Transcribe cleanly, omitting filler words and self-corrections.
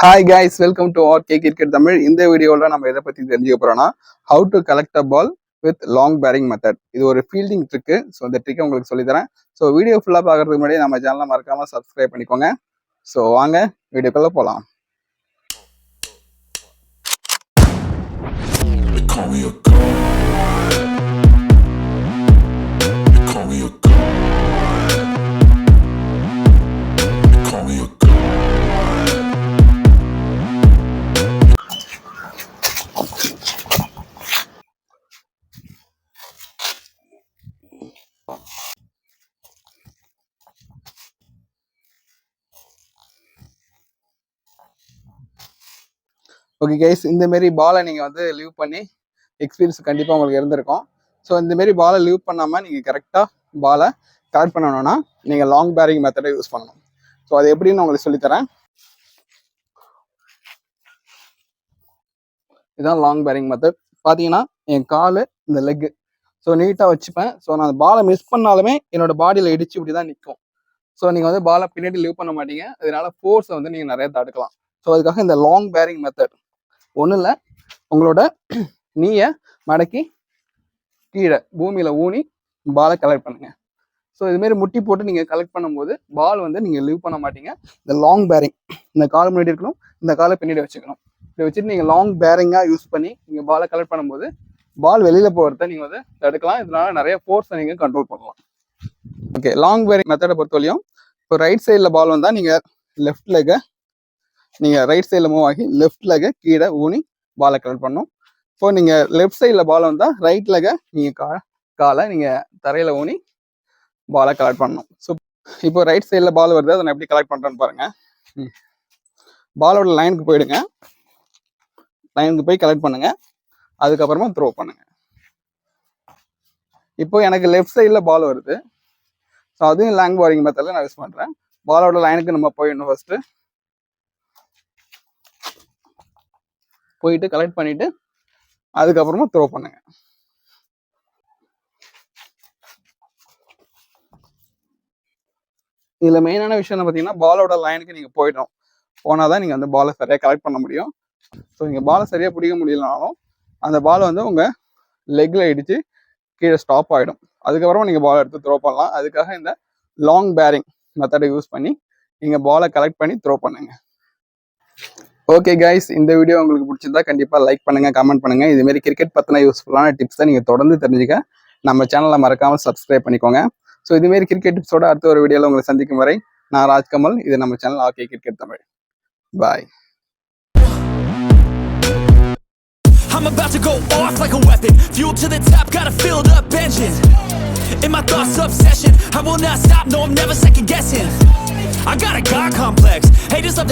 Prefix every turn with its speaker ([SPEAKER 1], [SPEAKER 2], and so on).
[SPEAKER 1] Hi guys, welcome to RK cricket Tamil. இந்த வீடியோவில் நம்ம எதை பற்றி தெரிஞ்சுக்க போகிறோம்னா, how to collect a ball with long barrier method. இது ஒரு ஃபீல்டிங் ட்ரிக்கு. ஸோ இந்த ட்ரிக்கை உங்களுக்கு சொல்லித்தரேன். ஸோ வீடியோ ஃபுல்லாக பார்க்கறதுக்கு முன்னாடி நம்ம சேனலை மறக்காமல் சப்ஸ்கிரைப் பண்ணிக்கோங்க. ஸோ வாங்க வீடியோக்குள்ளே போகலாம். ஓகே கைஸ், இந்தமாரி பாலை நீங்கள் வந்து லீவ் பண்ணி எக்ஸ்பீரியன்ஸ் கண்டிப்பாக உங்களுக்கு இருந்திருக்கும். ஸோ இந்தமாரி பாலை லீவ் பண்ணாமல் நீங்கள் கரெக்டாக பாலை கலெக்ட் பண்ணணும்னா நீங்கள் லாங் பேரிங் மெத்தடை யூஸ் பண்ணணும். ஸோ அது எப்படின்னு உங்களுக்கு சொல்லித்தரேன். இதுதான் லாங் பேரிங் மெத்தட். பார்த்தீங்கன்னா என் கால் இந்த லெக்கு ஸோ நீட்டாக வச்சுப்பேன். ஸோ நான் அந்த பாலை மிஸ் பண்ணாலுமே என்னோட பாடியில் இடிச்சு இப்படி தான் நிற்கும். ஸோ நீங்கள் வந்து பாலை பின்னாடி லீவ் பண்ண மாட்டீங்க. அதனால ஃபோர்ஸை வந்து நீங்கள் நிறைய தடுக்கலாம். ஸோ அதுக்காக இந்த லாங் பேரிங் மெத்தட் ஒன்றும் இல்லை, உங்களோட நீயை மடக்கி கீழே பூமியில் ஊனி பாலை கலெக்ட் பண்ணுங்க. ஸோ இதுமாரி முட்டி போட்டு நீங்கள் கலெக்ட் பண்ணும்போது பால் வந்து நீங்கள் லீவ் பண்ண மாட்டீங்க. இந்த லாங் பேரிங், இந்த கால் முன்னாடி இருக்கணும், இந்த காலை பின்னாடி வச்சுக்கணும். இப்படி வச்சுட்டு நீங்கள் லாங் பேரிங்காக யூஸ் பண்ணி நீங்கள் பாலை கலெக்ட் பண்ணும்போது பால் வெளியில் போகிறத நீங்கள் வந்து தடுக்கலாம். இதனால நிறைய ஃபோர்ஸை நீங்கள் கண்ட்ரோல் பண்ணலாம். ஓகே, லாங் பேரிங் மெத்தடை பொறுத்தவரையும் இப்போ ரைட் சைடில் பால் வந்தால் நீங்கள் லெஃப்ட் லெக்கை நீங்கள் ரைட் சைடில் மூவ் ஆகி லெஃப்ட் லெக்கை கீழே ஊனி பாலை கலெக்ட் பண்ணணும். ஸோ நீங்கள் லெஃப்ட் சைடில் பால் வந்தால் ரைட் லெக்கை நீங்கள் காலை நீங்கள் தரையில் ஊனி பாலை கலெக்ட் பண்ணணும். ஸோ இப்போ ரைட் சைடில் பால் வருது, அதை நான் எப்படி கலெக்ட் பண்ணுறேன்னு பாருங்கள். பாலோட லைனுக்கு போயிடுங்க, லைனுக்கு போய் கலெக்ட் பண்ணுங்க, அதுக்கப்புறமா த்ரோ பண்ணுங்க. இப்போ எனக்கு லெஃப்ட் சைடில் பால் வருது. ஸோ அதுவும் லாங் பேரிங் மெத்தடில் நான் யூஸ் பண்ணுறேன். பாலோட லைனுக்கு நம்ம போயிடணும். ஃபர்ஸ்ட்டு போயிட்டு கலெக்ட் பண்ணிட்டு அதுக்கப்புறமா த்ரோ பண்ணுங்க. இதுல மெயினான விஷயம் என்ன பார்த்தீங்கன்னா, பாலோட லைனுக்கு நீங்க போயிடணும். போனாதான் நீங்க அந்த பாலை சரியா கலெக்ட் பண்ண முடியும். ஸோ நீங்க பாலை சரியா பிடிக்க முடியலனாலும் அந்த பால் வந்து உங்க லெக்ல இடிச்சு கீழே ஸ்டாப் ஆகிடும். அதுக்கப்புறமா நீங்க பாலை எடுத்து த்ரோ பண்ணலாம். அதுக்காக இந்த லாங் பேரிங் மெத்தடை யூஸ் பண்ணி நீங்க பாலை கலெக்ட் பண்ணி த்ரோ பண்ணுங்க. ஓகே கைஸ், இந்த வீடியோ உங்களுக்கு பிடிச்சிருந்தா கண்டிப்பாக லைக் பண்ணுங்கள், கமெண்ட் பண்ணுங்கள். இதுமாரி கிரிக்கெட் பற்றின யூஸ்ஃபுல்லான டிப்ஸ் தான் நீங்கள் தொடர்ந்து தெரிஞ்சுக்க நம்ம சேனலை மறக்காமல் சப்ஸ்கிரைப் பண்ணிக்கோங்க. ஸோ இதுமாரி கிரிக்கெட் டிப்ஸோட அடுத்த ஒரு வீடியோவில் உங்களை சந்திக்கும் வரை நான் ராஜ்கமல். இது நம்ம channel RK cricket Tamil. Bye. I'm about to go off like a weapon. Fuel to the top, got a filled up engine. In my thoughts, obsession. I will not stop, no, I'm never second guessing. I got a God complex. Haters love